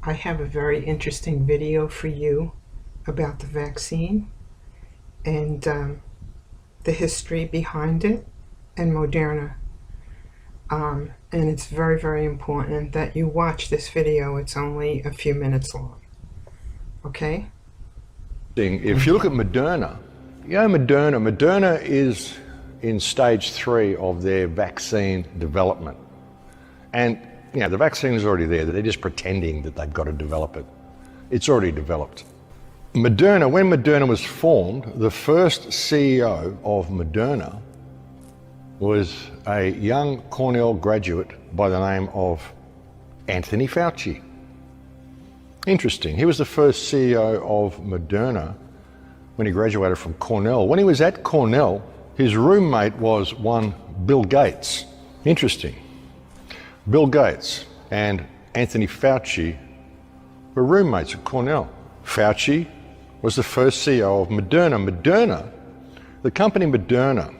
I have a very interesting video for you about the vaccine and the history behind it and Moderna. And it's very, very important that you watch this video. It's only a few minutes long. Okay? If you look at Moderna, Moderna is in stage 3 of their vaccine development. And the vaccine is already there. They're just pretending that they've got to develop it. It's already developed. Moderna, when Moderna was formed, the first CEO of Moderna was a young Cornell graduate by the name of Anthony Fauci. Interesting. He was the first CEO of Moderna when he graduated from Cornell. When he was at Cornell, his roommate was one Bill Gates. Interesting. Bill Gates and Anthony Fauci were roommates at Cornell. Fauci was the first CEO of Moderna. The company Moderna,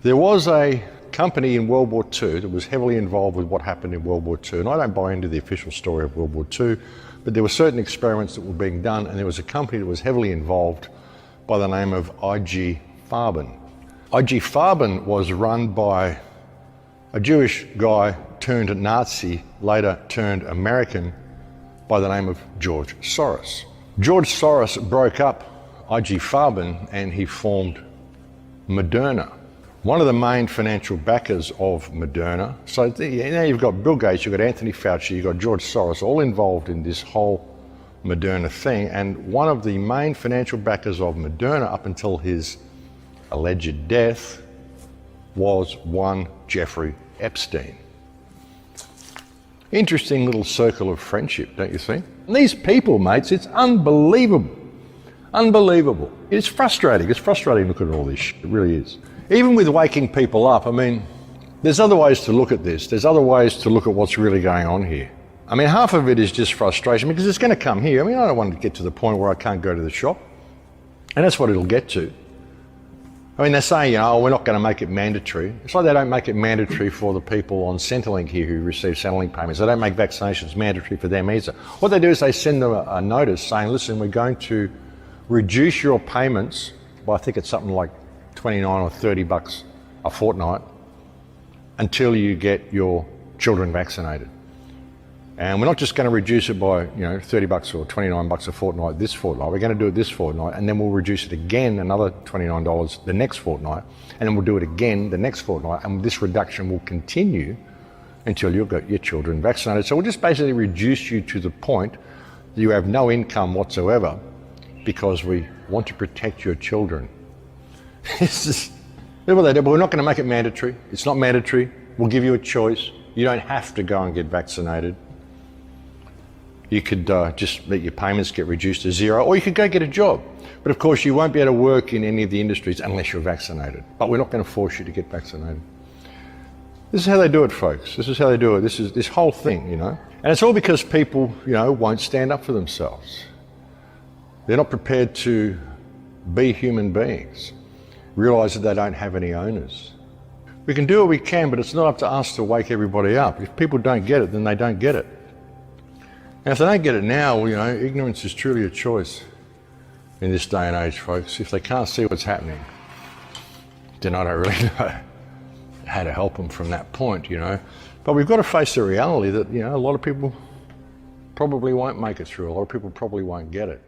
there was a company in World War II that was heavily involved with what happened in World War II. And I don't buy into the official story of World War II, but there were certain experiments that were being done, and there was a company that was heavily involved by the name of IG Farben. IG Farben was run by a Jewish guy turned Nazi, later turned American, by the name of George Soros. George Soros broke up IG Farben and he formed Moderna. One of the main financial backers of Moderna, so now you've got Bill Gates, you've got Anthony Fauci, you've got George Soros, all involved in this whole Moderna thing, and one of the main financial backers of Moderna up until his alleged death was one Jeffrey Epstein. Interesting little circle of friendship, don't you think? And these people, mates, it's unbelievable. Unbelievable. It's frustrating. It's frustrating looking at all this shit. It really is. Even with waking people up, I mean, there's other ways to look at this. There's other ways to look at what's really going on here. I mean, half of it is just frustration because it's going to come here. I mean, I don't want to get to the point where I can't go to the shop. And that's what it'll get to. I mean, they're saying, oh, we're not going to make it mandatory. It's like they don't make it mandatory for the people on Centrelink here who receive Centrelink payments. They don't make vaccinations mandatory for them either. What they do is they send them a notice saying, listen, we're going to reduce your payments by, I think it's something like 29 or 30 bucks a fortnight until you get your children vaccinated. And we're not just going to reduce it by 30 bucks or 29 bucks a fortnight this fortnight. We're going to do it this fortnight, and then we'll reduce it again another $29 the next fortnight, and then we'll do it again the next fortnight, and this reduction will continue until you've got your children vaccinated. So we'll just basically reduce you to the point that you have no income whatsoever because we want to protect your children. This is what they do, but we're not going to make it mandatory. It's not mandatory. We'll give you a choice. You don't have to go and get vaccinated. You could just let your payments get reduced to zero, or you could go get a job. But of course, you won't be able to work in any of the industries unless you're vaccinated. But we're not going to force you to get vaccinated. This is how they do it, folks. This is how they do it. This is this whole thing, And it's all because people, won't stand up for themselves. They're not prepared to be human beings, realize that they don't have any owners. We can do what we can, but it's not up to us to wake everybody up. If people don't get it, then they don't get it. And if they don't get it now, ignorance is truly a choice in this day and age, folks. If they can't see what's happening, then I don't really know how to help them from that point, But we've got to face the reality that, a lot of people probably won't make it through. A lot of people probably won't get it.